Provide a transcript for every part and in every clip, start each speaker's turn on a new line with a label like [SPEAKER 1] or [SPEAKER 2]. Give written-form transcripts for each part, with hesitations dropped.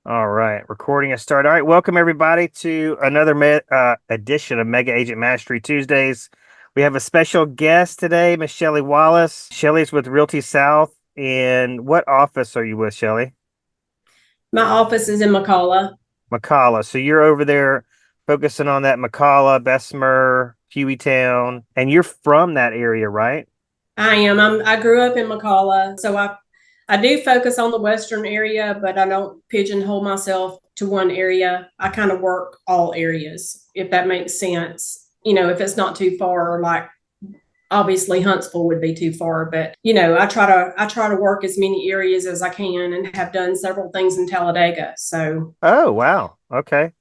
[SPEAKER 1] All right, recording has started. All right, welcome everybody to another edition of Mega Agent Mastery Tuesdays. We have a special guest today, Miss Shelly Wallace. Shelly's with Realty South. And what office are you with, Shelly?
[SPEAKER 2] My office is in McCalla.
[SPEAKER 1] McCalla. So you're over there focusing on that McCalla, Bessemer, Hueytown, and you're from that area, right?
[SPEAKER 2] I am. I grew up in McCalla, so I do focus on the western area, but I don't pigeonhole myself to one area. I kind of work all areas, if that makes sense. If it's not too far, like obviously Huntsville would be too far, but I try to work as many areas as I can and have done several things in Talladega. So
[SPEAKER 1] Oh, wow. Okay.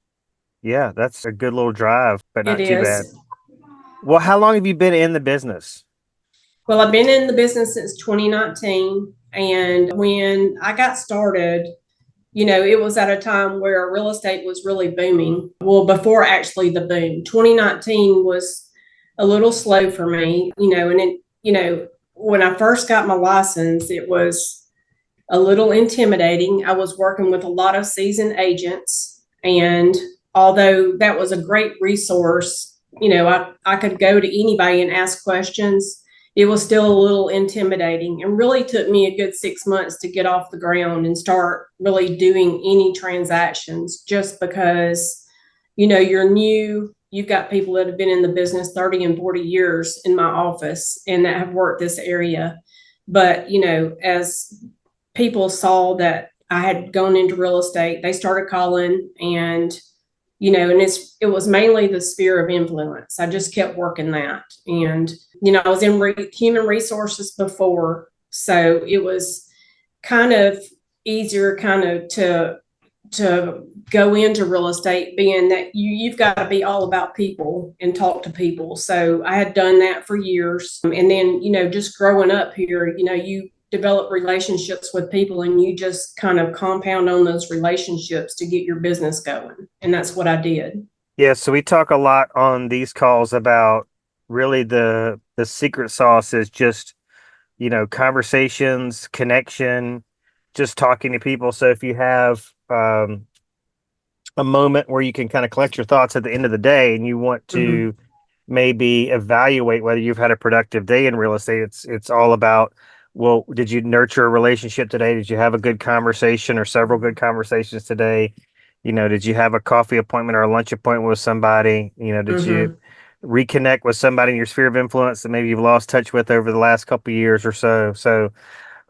[SPEAKER 1] Yeah, that's a good little drive, but
[SPEAKER 2] it
[SPEAKER 1] not too bad.
[SPEAKER 2] is.
[SPEAKER 1] Well, how long have you been in the business?
[SPEAKER 2] Well, I've been in the business since 2019. And when I got started, it was at a time where real estate was really booming. Well, before actually the boom, 2019 was a little slow for me, when I first got my license, it was a little intimidating. I was working with a lot of seasoned agents. And although that was a great resource, I could go to anybody and ask questions. It was still a little intimidating and really took me a good 6 months to get off the ground and start really doing any transactions just because, you're new. You've got people that have been in the business 30 and 40 years in my office and that have worked this area. But, as people saw that I had gone into real estate, they started calling and it was mainly the sphere of influence. I just kept working that. And, I was in human resources before. So it was kind of easier to go into real estate, being that you've got to be all about people and talk to people. So I had done that for years. And then, just growing up here, you develop relationships with people and you just kind of compound on those relationships to get your business going. And that's what I did.
[SPEAKER 1] Yeah, so we talk a lot on these calls about really the secret sauce is just, conversations, connection, just talking to people. So if you have a moment where you can kind of collect your thoughts at the end of the day and you want
[SPEAKER 2] Mm-hmm.
[SPEAKER 1] to maybe evaluate whether you've had a productive day in real estate, it's all about, well, did you nurture a relationship today? Did you have a good conversation or several good conversations today? Did you have a coffee appointment or a lunch appointment with somebody? Did you
[SPEAKER 2] Mm-hmm.
[SPEAKER 1] reconnect with somebody in your sphere of influence that maybe you've lost touch with over the last couple of years or so? So,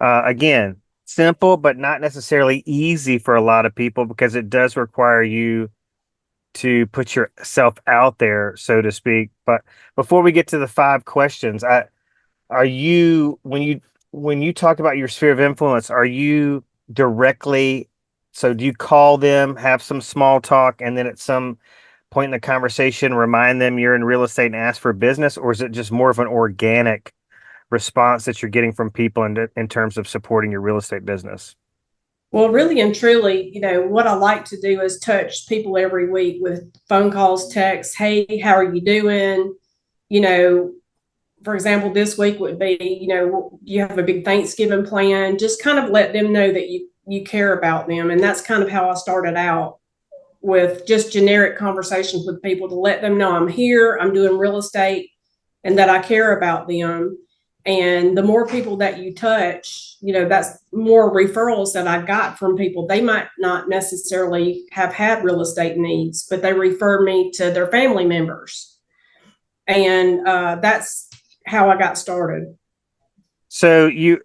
[SPEAKER 1] again, simple, but not necessarily easy for a lot of people because it does require you to put yourself out there, so to speak. But before we get to the five questions, are you when you talk about your sphere of influence, are you directly, so do you call them, have some small talk, and then at some point in the conversation remind them you're in real estate and ask for business, or is it just more of an organic response that you're getting from people in terms of supporting your real estate business?
[SPEAKER 2] Well, really and truly, what I like to do is touch people every week with phone calls, texts. Hey, how are you doing? You know, for example, this week would be, you have a big Thanksgiving plan. Just kind of let them know that you care about them. And that's kind of how I started out, with just generic conversations with people to let them know I'm here, I'm doing real estate, and that I care about them. And the more people that you touch, that's more referrals that I got from people. They might not necessarily have had real estate needs, but they refer me to their family members. And that's how I got started.
[SPEAKER 1] So you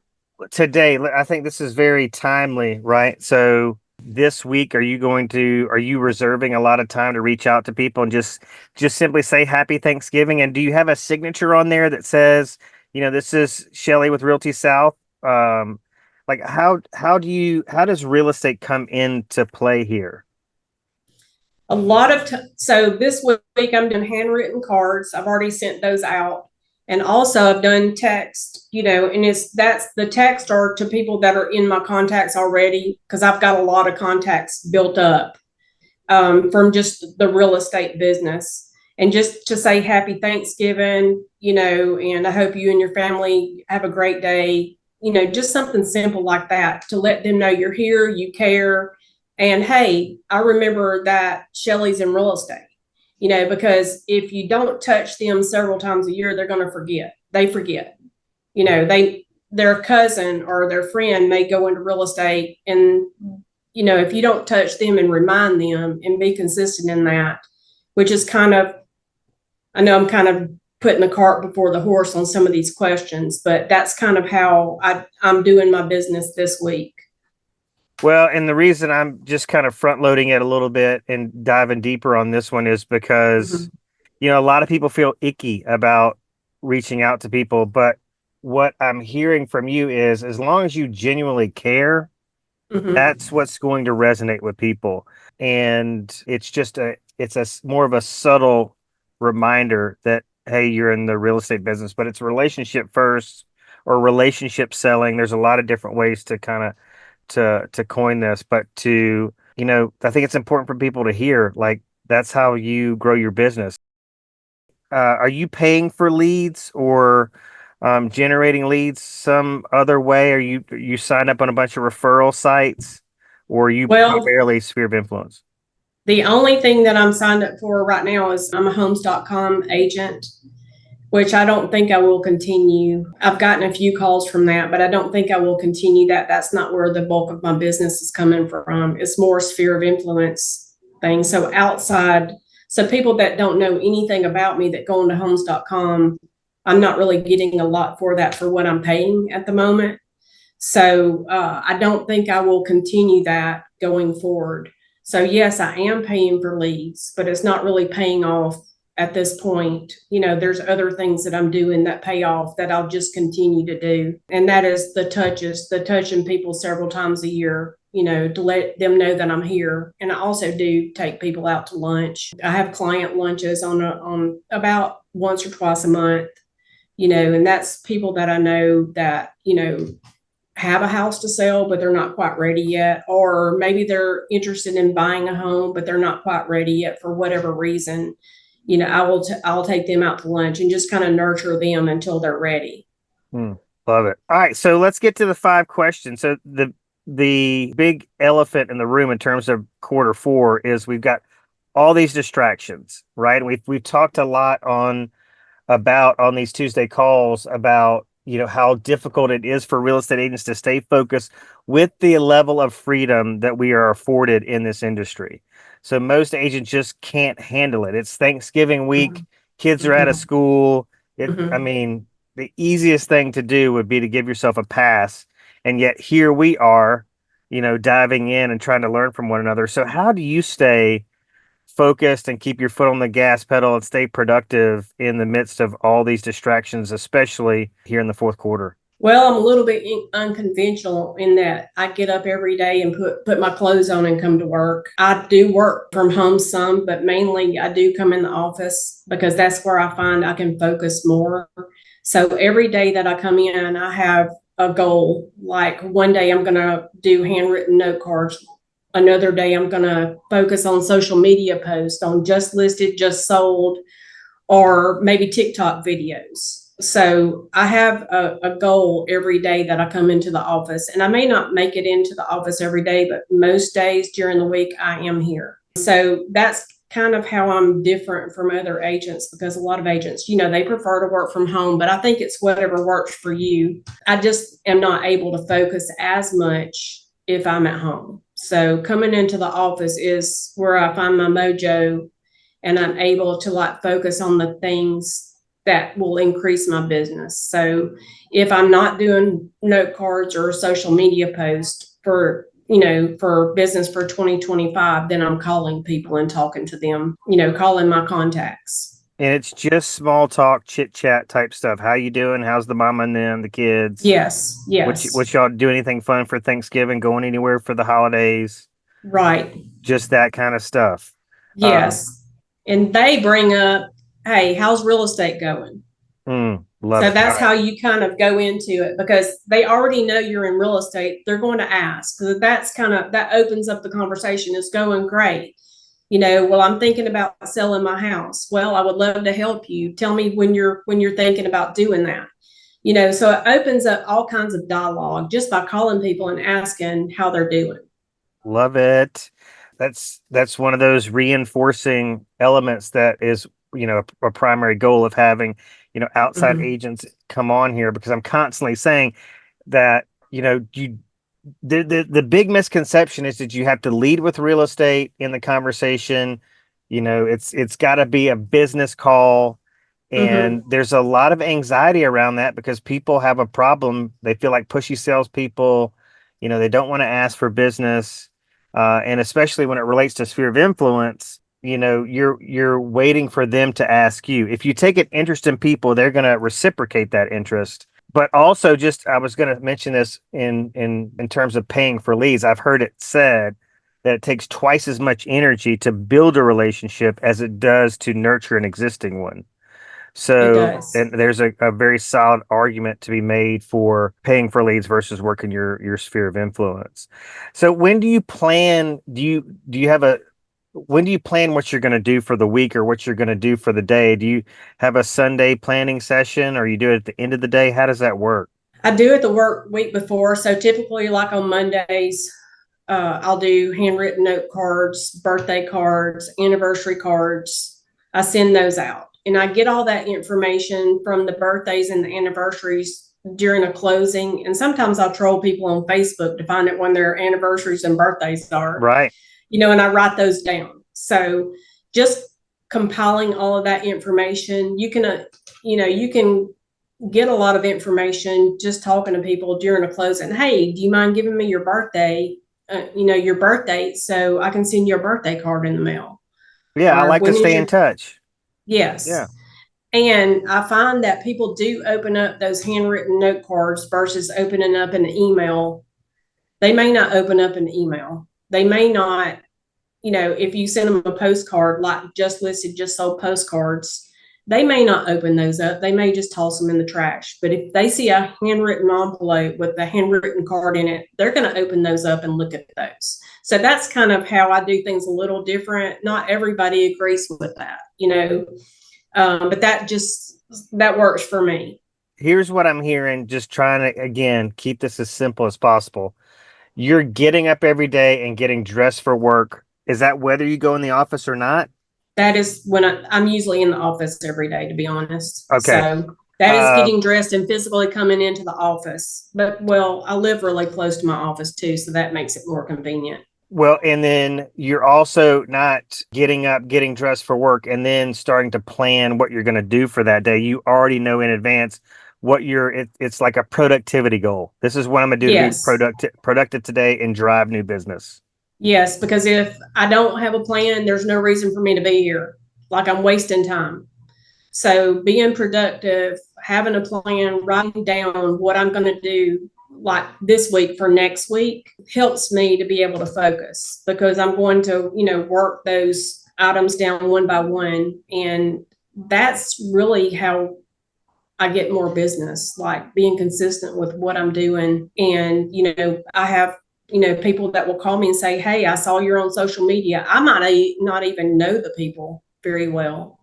[SPEAKER 1] today, I think this is very timely, right? So this week, are you reserving a lot of time to reach out to people and just simply say happy Thanksgiving? And do you have a signature on there that says, this is Shelly with Realty South? Like how does real estate come into play here?
[SPEAKER 2] So this week I'm doing handwritten cards. I've already sent those out. And also I've done text, and that's the text are to people that are in my contacts already, because I've got a lot of contacts built up from just the real estate business. And just to say happy Thanksgiving, and I hope you and your family have a great day, just something simple like that to let them know you're here, you care, And hey, I remember that Shelly's in real estate, because if you don't touch them several times a year, they're going to forget. They forget, their cousin or their friend may go into real estate, and if you don't touch them and remind them and be consistent in that, which is kind of, I know I'm kind of putting the cart before the horse on some of these questions, but that's kind of how I'm doing my business this week.
[SPEAKER 1] Well, and the reason I'm just kind of front loading it a little bit and diving deeper on this one is because,
[SPEAKER 2] Mhm.
[SPEAKER 1] a lot of people feel icky about reaching out to people. But what I'm hearing from you is as long as you genuinely care,
[SPEAKER 2] Mhm.
[SPEAKER 1] that's what's going to resonate with people. And it's more of a subtle reminder that, hey, you're in the real estate business, but it's relationship first or relationship selling. There's a lot of different ways to kind of to coin this, but I think it's important for people to hear, like, that's how you grow your business. Are you paying for leads or generating leads some other way? Are you signed up on a bunch of referral sites, or are you
[SPEAKER 2] Well,
[SPEAKER 1] primarily sphere of influence?
[SPEAKER 2] the only thing that I'm signed up for right now is I'm a homes.com agent, which I don't think I will continue. I've gotten a few calls from that, but I don't think I will continue that. That's not where the bulk of my business is coming from. It's more sphere of influence thing. So outside, so people that don't know anything about me that go into homes.com, I'm not really getting a lot for that for what I'm paying at the moment. So I don't think I will continue that going forward. So yes, I am paying for leads, but it's not really paying off at this point. There's other things that I'm doing that pay off that I'll just continue to do. And that is the touching people several times a year, to let them know that I'm here. And I also do take people out to lunch. I have client lunches on about once or twice a month, and that's people that I know that, have a house to sell, but they're not quite ready yet. Or maybe they're interested in buying a home, but they're not quite ready yet for whatever reason. I'll take them out to lunch and just kind of nurture them until they're ready.
[SPEAKER 1] Hmm, love it. All right, so let's get to the 5 questions. So the big elephant in the room in terms of quarter 4 is we've got all these distractions, right? We've talked a lot on these Tuesday calls about, how difficult it is for real estate agents to stay focused with the level of freedom that we are afforded in this industry. So most agents just can't handle it. It's Thanksgiving week, kids are out of
[SPEAKER 2] Mhm.
[SPEAKER 1] school. I
[SPEAKER 2] Mhm.
[SPEAKER 1] mean, the easiest thing to do would be to give yourself a pass. And yet here we are, diving in and trying to learn from one another. So how do you stay focused and keep your foot on the gas pedal and stay productive in the midst of all these distractions, especially here in the fourth quarter?
[SPEAKER 2] Well, I'm a little bit unconventional in that I get up every day and put my clothes on and come to work. I do work from home some, but mainly I do come in the office because that's where I find I can focus more. So every day that I come in, I have a goal. Like one day I'm going to do handwritten note cards. Another day I'm going to focus on social media posts on just listed, just sold, or maybe TikTok videos. So I have a goal every day that I come into the office, and I may not make it into the office every day, but most days during the week I am here. So that's kind of how I'm different from other agents, because a lot of agents, they prefer to work from home, but I think it's whatever works for you. I just am not able to focus as much if I'm at home. So coming into the office is where I find my mojo, and I'm able to like focus on the things that will increase my business. So if I'm not doing note cards or social media posts for business for 2025, then I'm calling people and talking to them, calling my contacts.
[SPEAKER 1] And it's just small talk, chit chat type stuff. How you doing? How's the mama and them, the kids?
[SPEAKER 2] Yes,
[SPEAKER 1] What
[SPEAKER 2] yes,
[SPEAKER 1] y'all do anything fun for Thanksgiving? Going anywhere for the holidays?
[SPEAKER 2] right.
[SPEAKER 1] Just that kind of stuff. Um,
[SPEAKER 2] Yes. And they bring up, hey, how's real estate going?
[SPEAKER 1] love
[SPEAKER 2] So
[SPEAKER 1] it. All
[SPEAKER 2] that's
[SPEAKER 1] right.
[SPEAKER 2] how you kind of go into it, because they already know you're in real estate. They're going to ask. So that's kind of, that opens up the conversation. It's going great. Well, I'm thinking about selling my house. Well, I would love to help you. Tell me when you're thinking about doing that. So it opens up all kinds of dialogue just by calling people and asking how they're doing.
[SPEAKER 1] Love it. That's one of those reinforcing elements that is, a primary goal of having, outside
[SPEAKER 2] Mhm.
[SPEAKER 1] agents come on here, because I'm constantly saying that, the big misconception is that you have to lead with real estate in the conversation. It's got to be a business call. And
[SPEAKER 2] Mhm.
[SPEAKER 1] there's a lot of anxiety around that because people have a problem. They feel like pushy salespeople. They don't want to ask for business. And especially when it relates to sphere of influence, you're waiting for them to ask you. If you take an interest in people, they're going to reciprocate that interest. But also, just I was going to mention this in terms of paying for leads. I've heard it said that it takes twice as much energy to build a relationship as it does to nurture an existing one.
[SPEAKER 2] It
[SPEAKER 1] So,
[SPEAKER 2] does.
[SPEAKER 1] and there's a very solid argument to be made for paying for leads versus working your sphere of influence. So, when do you plan? Do you have a when do you plan what you're going to do for the week or what you're going to do for the day? Do you have a Sunday planning session, or you do it at the end of the day? How does that work?
[SPEAKER 2] I do it the work week before. So typically, like on Mondays, I'll do handwritten note cards, birthday cards, anniversary cards. I send those out. And I get all that information from the birthdays and the anniversaries during a closing. And sometimes I'll troll people on Facebook to find out when their anniversaries and birthdays are,
[SPEAKER 1] Right.
[SPEAKER 2] and I write those down. So just compiling all of that information, you can get a lot of information just talking to people during a closing. Hey, do you mind giving me your birthday? Your birth date, so I can send you a birthday card in the mail.
[SPEAKER 1] Yeah, I
[SPEAKER 2] Or
[SPEAKER 1] like to
[SPEAKER 2] when is
[SPEAKER 1] stay
[SPEAKER 2] your
[SPEAKER 1] in touch. Yeah.
[SPEAKER 2] yes? And I find that people do open up those handwritten note cards versus opening up an email. They may not open up an email. They may not, if you send them a postcard, like just listed, just sold postcards, they may not open those up. They may just toss them in the trash. But if they see a handwritten envelope with a handwritten card in it, they're going to open those up and look at those. So that's kind of how I do things a little different. Not everybody agrees with that, but that works for me.
[SPEAKER 1] Here's what I'm hearing, just trying to, again, keep this as simple as possible. You're getting up every day and getting dressed for work. Is that whether you go in the office or not?
[SPEAKER 2] That is when I'm usually in the office every day, to be honest.
[SPEAKER 1] Okay.
[SPEAKER 2] So that is
[SPEAKER 1] Uh,
[SPEAKER 2] getting dressed and physically coming into the office. But well, I live really close to my office too, so that makes it more convenient.
[SPEAKER 1] well, and then you're also not getting up, getting dressed for work, and then starting to plan what you're going to do for that day. You already know in advance it's like a productivity goal. This is what I'm going to do to be
[SPEAKER 2] Yes.
[SPEAKER 1] productive today and drive new business.
[SPEAKER 2] Yes, because if I don't have a plan, there's no reason for me to be here. Like I'm wasting time. So being productive, having a plan, writing down what I'm going to do like this week for next week helps me to be able to focus because I'm going to, work those items down one by one. And that's really how I get more business, like being consistent with what I'm doing. And, I have, people that will call me and say, hey, I saw you're on social media. I might not even know the people very well,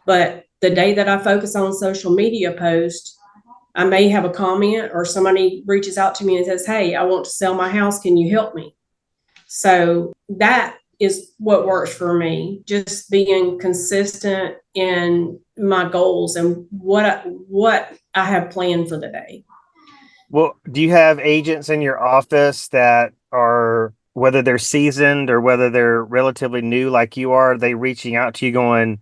[SPEAKER 2] but the day that I focus on social media post, I may have a comment or somebody reaches out to me and says, hey, I want to sell my house. Can you help me? So that is what works for me. Just being consistent in my goals and what I have planned for the day.
[SPEAKER 1] Well, do you have agents in your office that are, whether they're seasoned or whether they're relatively new like you are, they reaching out to you going,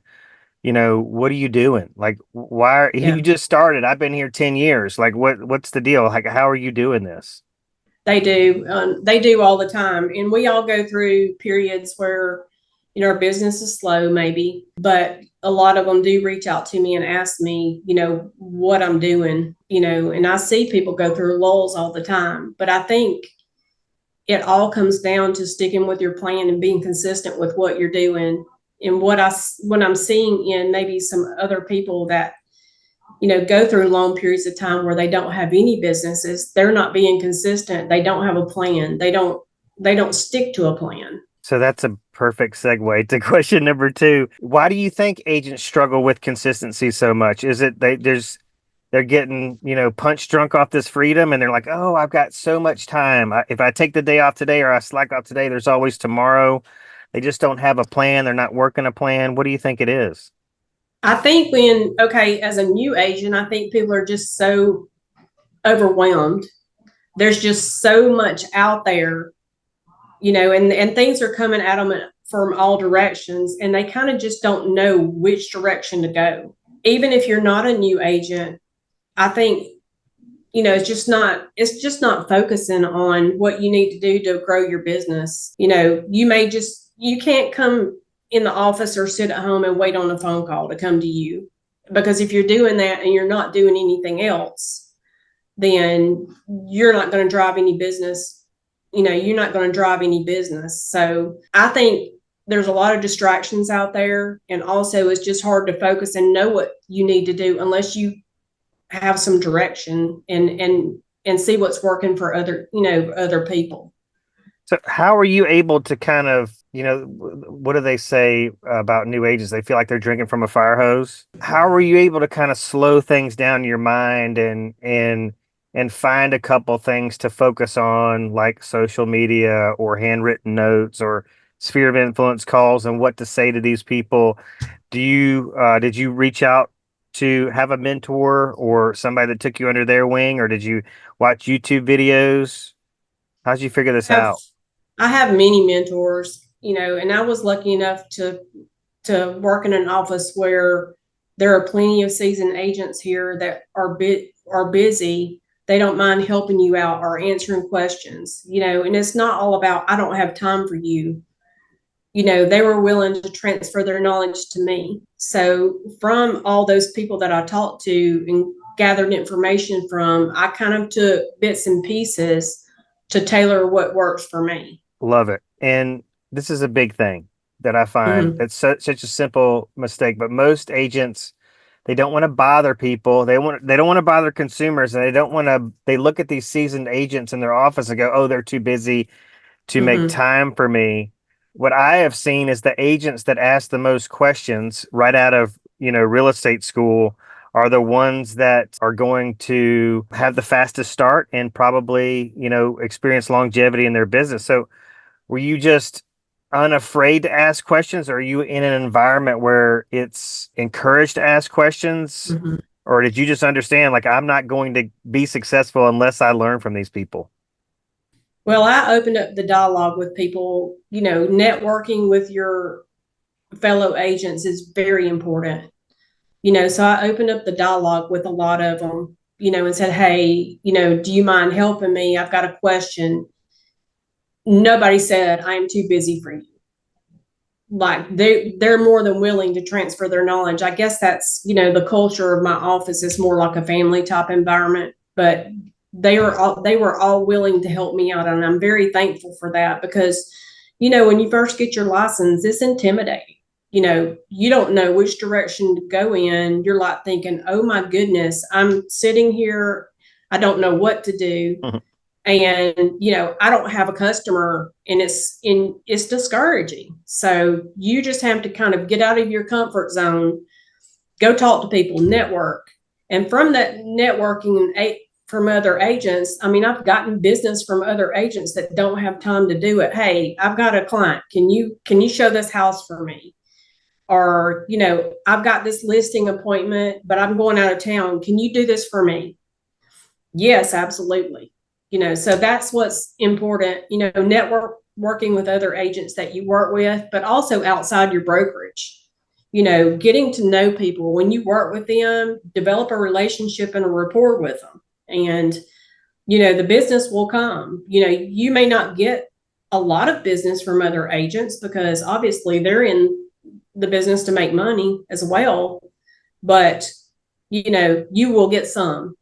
[SPEAKER 1] what are you doing? Like, why are you
[SPEAKER 2] Yeah,
[SPEAKER 1] just started? I've been here 10 years. Like, what's the deal? Like, how are you doing this?
[SPEAKER 2] they do. They do all the time, and we all go through periods where our business is slow, maybe, but a lot of them do reach out to me and ask me, what I'm doing, and I see people go through lulls all the time, but I think it all comes down to sticking with your plan and being consistent with what you're doing. And what I'm seeing in maybe some other people that go through long periods of time where they don't have any businesses, they're not being consistent, they don't have a plan, they don't stick to a plan.
[SPEAKER 1] So that's a perfect segue to question number two. Why do you think agents struggle with consistency so much? Is it there's they're getting, punch drunk off this freedom, and they're like, oh, I've got so much time. If I take the day off today or I slack off today, there's always tomorrow. They just don't have a plan. They're not working a plan. What do you think it is?
[SPEAKER 2] I think as a new agent, I think people are just so overwhelmed. There's just so much out there, and things are coming at them from all directions, and they kind of just don't know which direction to go. Even if you're not a new agent, I think, it's just not focusing on what you need to do to grow your business. You can't come in the office or sit at home and wait on a phone call to come to you, because if you're doing that and you're not doing anything else, then you're not going to drive any business. You're not going to drive any business. So I think there's a lot of distractions out there. And also, it's just hard to focus and know what you need to do unless you have some direction and see what's working for other people.
[SPEAKER 1] So how are you able to kind of, what do they say about new agents? They feel like they're drinking from a fire hose. How are you able to kind of slow things down in your mind and find a couple things to focus on, like social media or handwritten notes or sphere of influence calls, and what to say to these people? Did you reach out to have a mentor or somebody that took you under their wing, or did you watch YouTube videos? How'd you figure this
[SPEAKER 2] have
[SPEAKER 1] out?
[SPEAKER 2] I have many mentors, and I was lucky enough to work in an office where there are plenty of seasoned agents here that are busy. They don't mind helping you out or answering questions, and it's not all about, I don't have time for you. They were willing to transfer their knowledge to me. So from all those people that I talked to and gathered information from, I kind of took bits and pieces to tailor what works for me.
[SPEAKER 1] Love it. And this is a big thing that I find.
[SPEAKER 2] Mm-hmm.
[SPEAKER 1] It's such a simple mistake, but most agents, they don't want to bother people. They don't want to bother consumers, and they look at these seasoned agents in their office and go, "Oh, they're too busy to make
[SPEAKER 2] Mm-hmm.
[SPEAKER 1] time for me." What I have seen is the agents that ask the most questions right out of, real estate school are the ones that are going to have the fastest start and probably, experience longevity in their business. So were you just unafraid to ask questions? Or are you in an environment where it's encouraged to ask questions?
[SPEAKER 2] Mm-hmm.
[SPEAKER 1] Or did you just understand, like, I'm not going to be successful unless I learn from these people?
[SPEAKER 2] Well, I opened up the dialogue with people. Networking with your fellow agents is very important. So I opened up the dialogue with a lot of them, and said, hey, do you mind helping me? I've got a question. Nobody said, I am too busy for you. Like, they're more than willing to transfer their knowledge. I guess that's, the culture of my office is more like a family type environment, but they were all willing to help me out, and I'm very thankful for that, because when you first get your license, it's intimidating. You don't know which direction to go in. You're like thinking, oh my goodness, I'm sitting here, I don't know what to do. And I don't have a customer, and it's discouraging. So you just have to kind of get out of your comfort zone, go talk to people, network. And from that networking and from other agents, I mean, I've gotten business from other agents that don't have time to do it. Hey, I've got a client, can you show this house for me? Or I've got this listing appointment, but I'm going out of town, can you do this for me? Yes, absolutely. So that's what's important. Network working with other agents that you work with, but also outside your brokerage. Getting to know people. When you work with them, develop a relationship and a rapport with them, and the business will come. You may not get a lot of business from other agents, because obviously they're in the business to make money as well, but you will get some.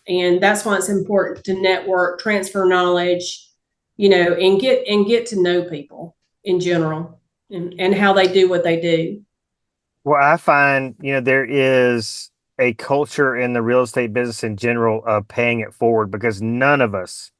[SPEAKER 2] And that's why it's important to network, transfer knowledge, and get to know people in general, and how they do what they do.
[SPEAKER 1] Well, I find, there is a culture in the real estate business in general of paying it forward, because none of us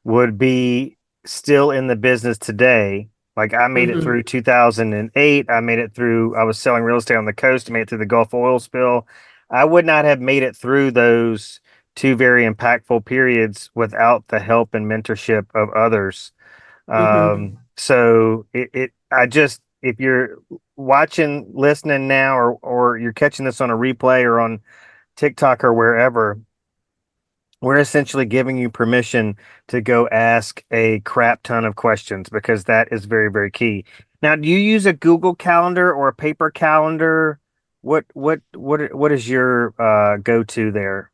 [SPEAKER 1] would be still in the business today. Like, I made it
[SPEAKER 2] Mm-hmm.
[SPEAKER 1] through 2008. I was selling real estate on the coast. I made it through the Gulf oil spill. I would not have made it through those two very impactful periods without the help and mentorship of others.
[SPEAKER 2] Hmm.
[SPEAKER 1] I just, if you're watching, listening now, or you're catching this on a replay or on TikTok or wherever, we're essentially giving you permission to go ask a crap ton of questions because that is very, very key. Now, do you use a Google Calendar or a paper calendar? What is your go-to there?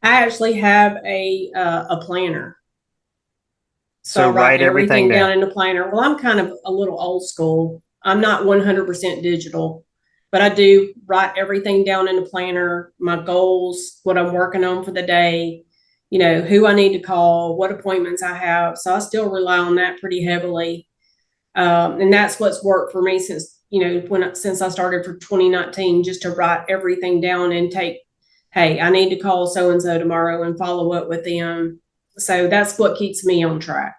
[SPEAKER 2] I actually have a planner. So
[SPEAKER 1] So
[SPEAKER 2] I write
[SPEAKER 1] write everything
[SPEAKER 2] everything down
[SPEAKER 1] down.
[SPEAKER 2] in the planner. Well, I'm kind of a little old school. I'm not 100% digital, but I do write everything down in the planner, my goals, what I'm working on for the day, who I need to call, what appointments I have. So I still rely on that pretty heavily. And that's what's worked for me since, since I started for 2019, just to write everything down and take, hey, I need to call so and so tomorrow and follow up with them. So that's what keeps me on track.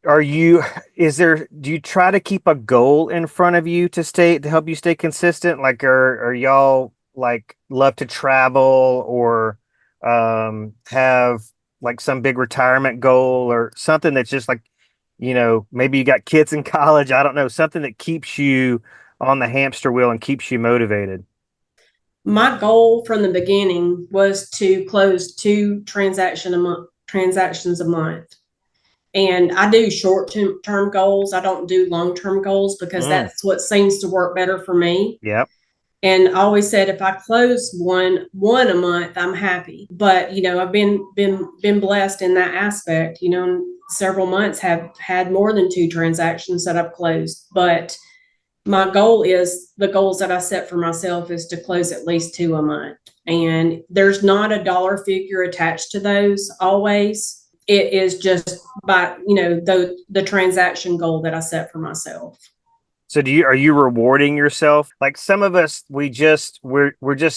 [SPEAKER 1] Are you, do you try to keep a goal in front of you to help you stay consistent? Like, are y'all like love to travel or have like some big retirement goal or something that's just like, maybe you got kids in college, I don't know, something that keeps you on the hamster wheel and keeps you motivated?
[SPEAKER 2] My goal from the beginning was to close two transactions a month. And I do short term goals. I don't do long term goals because
[SPEAKER 1] Mm,
[SPEAKER 2] that's what seems to work better for me.
[SPEAKER 1] yep.
[SPEAKER 2] And I always said if I close one a month, I'm happy. But I've been blessed in that aspect. Several months have had more than two transactions that I've closed. But my goal is the goals that I set for myself is to close at least two a month. And there's not a dollar figure attached to those always. It is just by, the transaction goal that I set for myself.
[SPEAKER 1] So are you rewarding yourself? Like some of us, we're just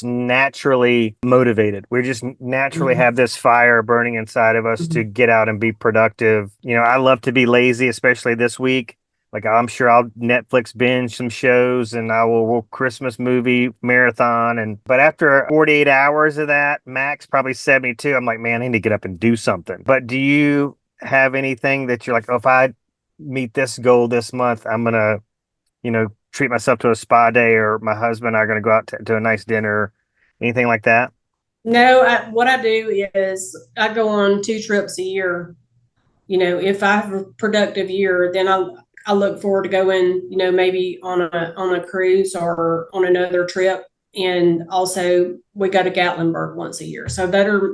[SPEAKER 1] naturally motivated. We just naturally
[SPEAKER 2] Mhm.
[SPEAKER 1] have this fire burning inside of us to
[SPEAKER 2] Mhm.
[SPEAKER 1] get out and be productive. I love to be lazy, especially this week. Like I'm sure I'll Netflix binge some shows and will Christmas movie marathon but after 48 hours of that, max probably 72, I'm like, man, I need to get up and do something. But do you have anything that you're like, oh, if I meet this goal this month, I'm gonna treat myself to a spa day, or my husband and I are going to go out to a nice dinner, anything like that?
[SPEAKER 2] No, what I do is I go on two trips a year. If I have a productive year, then I look forward to going, maybe on a cruise or on another trip. And also we go to Gatlinburg once a year. So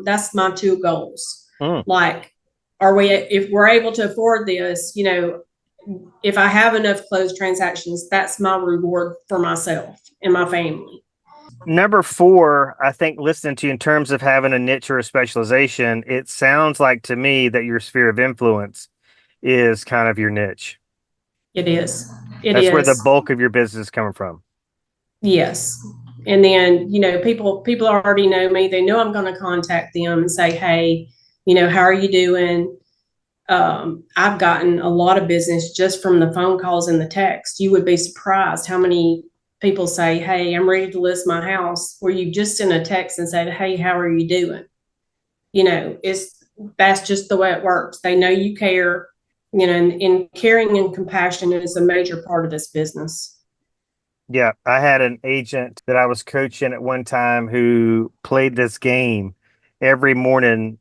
[SPEAKER 2] that's my two goals.
[SPEAKER 1] Mm.
[SPEAKER 2] Like, if we're able to afford this, if I have enough closed transactions, that's my reward for myself and my family.
[SPEAKER 1] Number four, I think listening to you in terms of having a niche or a specialization, it sounds like to me that your sphere of influence is kind of your niche.
[SPEAKER 2] It is. It
[SPEAKER 1] That's where the
[SPEAKER 2] is.
[SPEAKER 1] bulk of your business is coming from.
[SPEAKER 2] Yes. And then, people already know me. They know I'm going to contact them and say, hey, how are you doing? I've gotten a lot of business just from the phone calls and the text. You would be surprised how many people say, hey, I'm ready to list my house, where you just send a text and said, hey, how are you doing? That's just the way it works. They know you care, and caring and compassion is a major part of this business.
[SPEAKER 1] Yeah, I had an agent that I was coaching at one time who played this game every morning,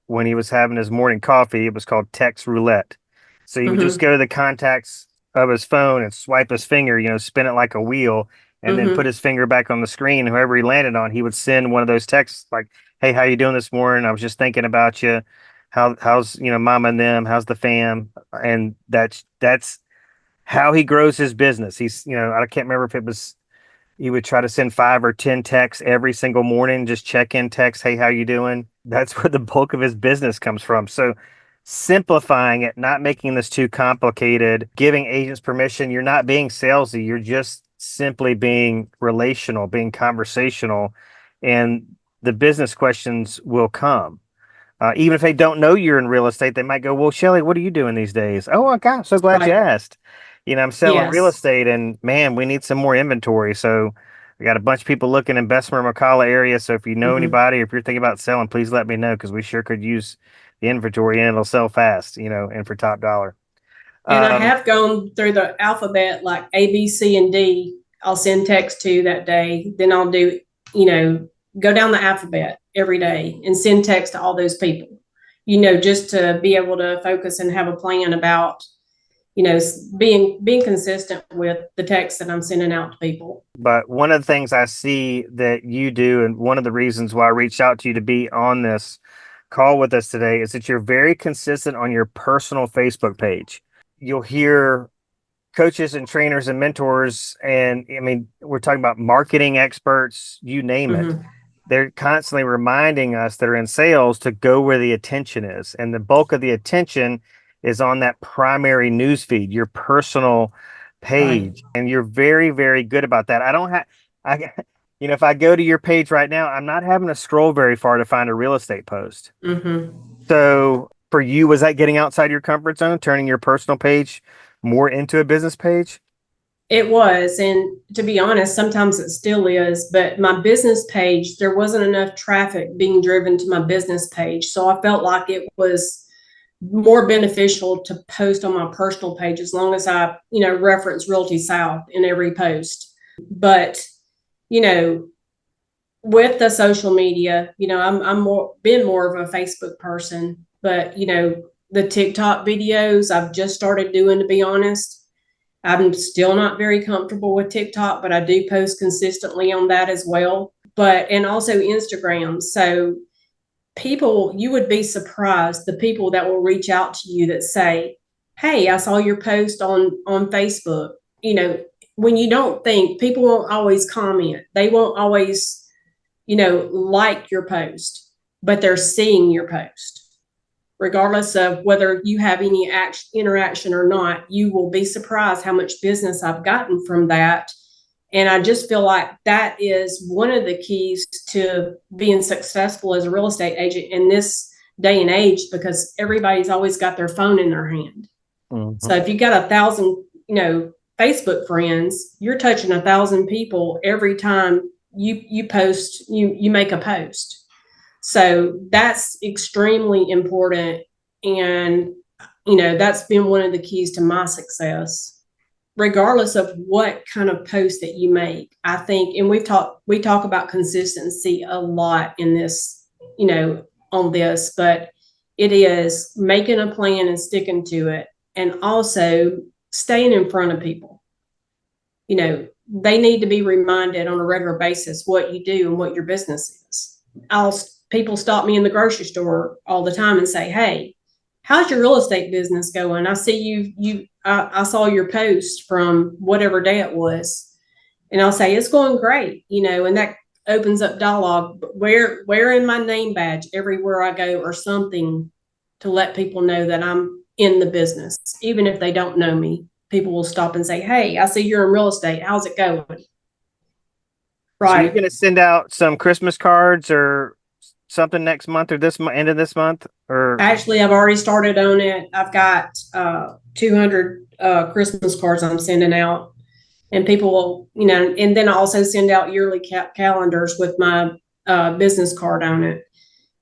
[SPEAKER 1] when he was having his morning coffee. It was called text roulette. So he would just
[SPEAKER 2] Mm-hmm.
[SPEAKER 1] go to the contacts of his phone and swipe his finger, spin it like a wheel, and then put
[SPEAKER 2] Mm-hmm.
[SPEAKER 1] his finger back on the screen. Whoever he landed on, he would send one of those texts like, "Hey, how you doing this morning? I was just thinking about you. How's mama and them? How's the fam?" And that's how he grows his business. I can't remember if it was he would try to send 5 or 10 texts every single morning, just check in text, hey, how you doing? That's where the bulk of his business comes from. So simplifying it, not making this too complicated, giving agents permission. You're not being salesy. You're just simply being relational, being conversational, and the business questions will come. Even if they don't know you're in real estate, they might go, well, Shelly, what are you doing these days? Oh, my God, so glad you
[SPEAKER 2] Right.
[SPEAKER 1] asked. I'm selling real
[SPEAKER 2] Yes.
[SPEAKER 1] estate and man, we need some more inventory. So, I got a bunch of people looking in Bessemer, McCalla area. So if you know
[SPEAKER 2] Mhm.
[SPEAKER 1] anybody, or if you're thinking about selling, please let me know because we sure could use the inventory and it'll sell fast, and for top dollar.
[SPEAKER 2] And I
[SPEAKER 1] Um,
[SPEAKER 2] have gone through the alphabet like A, B, C, and D. I'll send text to that day. Then I'll do, go down the alphabet every day and send text to all those people, just to be able to focus and have a plan about, being consistent with the text that I'm sending out to people.
[SPEAKER 1] but one of the things I see that you do, and one of the reasons why I reached out to you to be on this call with us today, is that you're very consistent on your personal Facebook page. You'll hear coaches and trainers and mentors, and I mean, we're talking about marketing experts, you name it.
[SPEAKER 2] Mm-hmm.
[SPEAKER 1] They're constantly reminding us that are in sales to go where the attention is. And the bulk of the attention is on that primary news feed, your personal
[SPEAKER 2] Right.
[SPEAKER 1] page. And you're very, very good about that. I, if I go to your page right now, I'm not having to scroll very far to find a real estate post.
[SPEAKER 2] Mm-hmm.
[SPEAKER 1] So for you, was that getting outside your comfort zone, turning your personal page more into a business page?
[SPEAKER 2] It was. And to be honest, sometimes it still is. But my business page, there wasn't enough traffic being driven to my business page. So I felt like it was more beneficial to post on my personal page as long as I, reference RealtySouth in every post. But, you know, with the social media, I'm more of a Facebook person, but the TikTok videos I've just started doing, to be honest. I'm still not very comfortable with TikTok, but I do post consistently on that as well. And also Instagram. So you would be surprised the people that will reach out to you that say, "Hey, I saw your post on Facebook." When you don't think, people won't always comment. They won't always, like your post, but they're seeing your post regardless of whether you have any interaction or not. You will be surprised how much business I've gotten from that. And I just feel like that is one of the keys to being successful as a real estate agent in this day and age, because everybody's always got their phone in their hand.
[SPEAKER 1] Mhm.
[SPEAKER 2] So if you got 1,000, Facebook friends, you're touching 1,000 people every time you post, you make a post. So that's extremely important. And, that's been one of the keys to my success, regardless of what kind of post that you make. I think, and we talk about consistency a lot in this, on this, but it is making a plan and sticking to it, and also staying in front of people. They need to be reminded on a regular basis what you do and what your business is. People stop me in the grocery store all the time and say, "Hey, how's your real estate business going? I see I saw your post from whatever day it was." And I'll say, "It's going great," and that opens up dialogue. But wearing my name badge everywhere I go or something to let people know that I'm in the business, even if they don't know me. People will stop and say, "Hey, I see you're in real estate. How's it going?"
[SPEAKER 1] So you're
[SPEAKER 2] Right.
[SPEAKER 1] going to send out some Christmas cards or something next month or end of this month or
[SPEAKER 2] Actually, I've already started on it. I've got 200 Christmas cards I'm sending out, and people will, and then I also send out yearly calendars with my business card on it.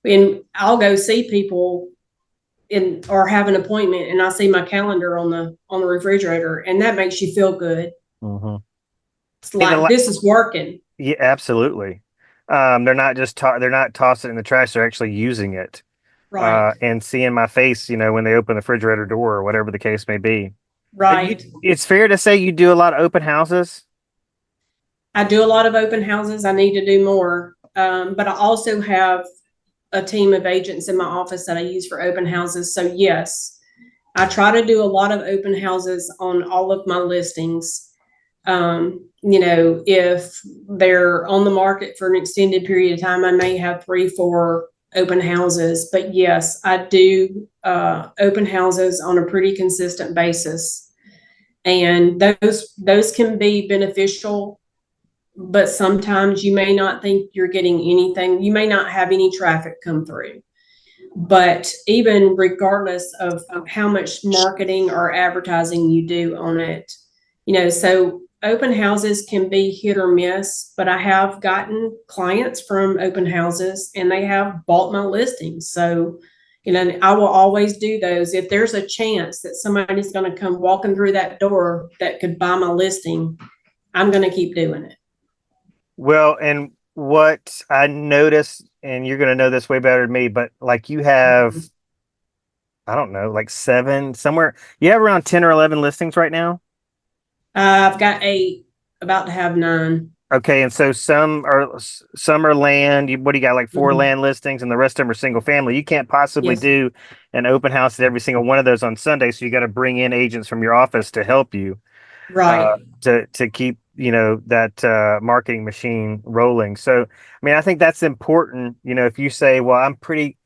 [SPEAKER 2] And I'll go see people or have an appointment, and I see my calendar on the refrigerator, and that makes you feel good.
[SPEAKER 1] Mhm.
[SPEAKER 2] It's
[SPEAKER 1] Hey,
[SPEAKER 2] like this is working.
[SPEAKER 1] yeah, absolutely. They're not just they're not tossing it in the trash. They're actually using it
[SPEAKER 2] Right.
[SPEAKER 1] and seeing my face, when they open the refrigerator door or whatever the case may be.
[SPEAKER 2] Right.
[SPEAKER 1] It's fair to say you do a lot of open houses.
[SPEAKER 2] I do a lot of open houses. I need to do more. But I also have a team of agents in my office that I use for open houses. So yes, I try to do a lot of open houses on all of my listings. If they're on the market for an extended period of time, I may have 3, 4 open houses. But yes, I do open houses on a pretty consistent basis. And those can be beneficial, but sometimes you may not think you're getting anything. You may not have any traffic come through. But even regardless of how much marketing or advertising you do on it, so open houses can be hit or miss, but I have gotten clients from open houses and they have bought my listings. So, I will always do those. If there's a chance that somebody's going to come walking through that door that could buy my listing, I'm going to keep doing it.
[SPEAKER 1] Well, and what I noticed, and you're going to know this way better than me, but like you have,
[SPEAKER 2] Mhm.
[SPEAKER 1] I don't know, like seven somewhere. You have around 10 or 11 listings right now.
[SPEAKER 2] I've got 8, about to have 9.
[SPEAKER 1] Okay, and so some are land. What do you got? Like four
[SPEAKER 2] Mhm.
[SPEAKER 1] land listings, and the rest of them are single family. You can't possibly
[SPEAKER 2] Yes,
[SPEAKER 1] do an open house at every single one of those on Sunday. So you got to bring in agents from your office to help you
[SPEAKER 2] right.
[SPEAKER 1] to keep that marketing machine rolling. So I mean, I think that's important. If you say, well, I'm pretty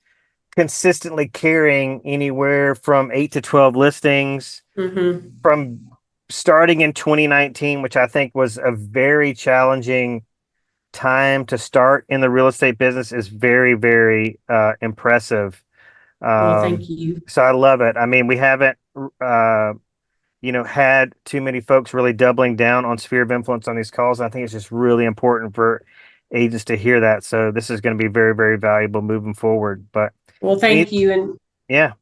[SPEAKER 1] consistently carrying anywhere from 8 to 12 listings
[SPEAKER 2] Hmm.
[SPEAKER 1] from starting in 2019, which I think was a very challenging time to start in the real estate business, is very, very impressive.
[SPEAKER 2] Well,
[SPEAKER 1] Um,
[SPEAKER 2] thank you.
[SPEAKER 1] so I love it. I mean, we haven't, had too many folks really doubling down on sphere of influence on these calls. I think it's just really important for agents to hear that. So this is going to be very, very valuable moving forward. But
[SPEAKER 2] Well,
[SPEAKER 1] any,
[SPEAKER 2] thank you. And
[SPEAKER 1] yeah,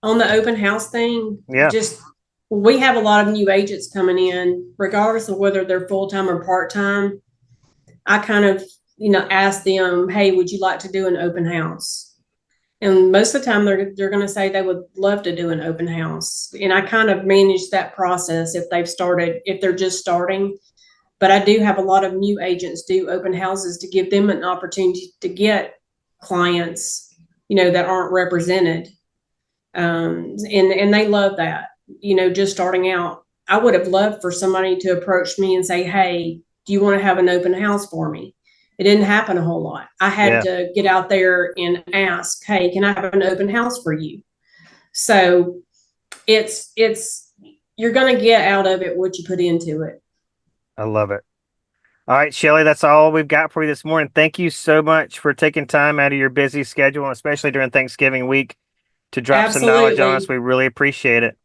[SPEAKER 2] on the open house thing,
[SPEAKER 1] yeah,
[SPEAKER 2] just we have a lot of new agents coming in, regardless of whether they're full time or part time. I kind of, ask them, hey, would you like to do an open house? And most of the time they're going to say they would love to do an open house. And I kind of manage that process if they're just starting. But I do have a lot of new agents do open houses to give them an opportunity to get clients, that aren't represented. And they love that, just starting out. I would have loved for somebody to approach me and say, hey, do you want to have an open house for me? It didn't happen a whole lot. I had
[SPEAKER 1] yeah.
[SPEAKER 2] to get out there and ask, hey, can I have an open house for you? So it's you're going to get out of it what you put into it.
[SPEAKER 1] I love it. All right, Shelly, that's all we've got for you this morning. Thank you so much for taking time out of your busy schedule, and especially during Thanksgiving week, to drop some knowledge on us.
[SPEAKER 2] Absolutely.
[SPEAKER 1] We really appreciate it.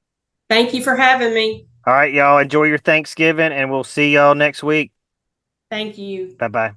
[SPEAKER 2] Thank you for having me.
[SPEAKER 1] All right, y'all, enjoy your Thanksgiving, and we'll see y'all next week.
[SPEAKER 2] Thank you.
[SPEAKER 1] Bye bye.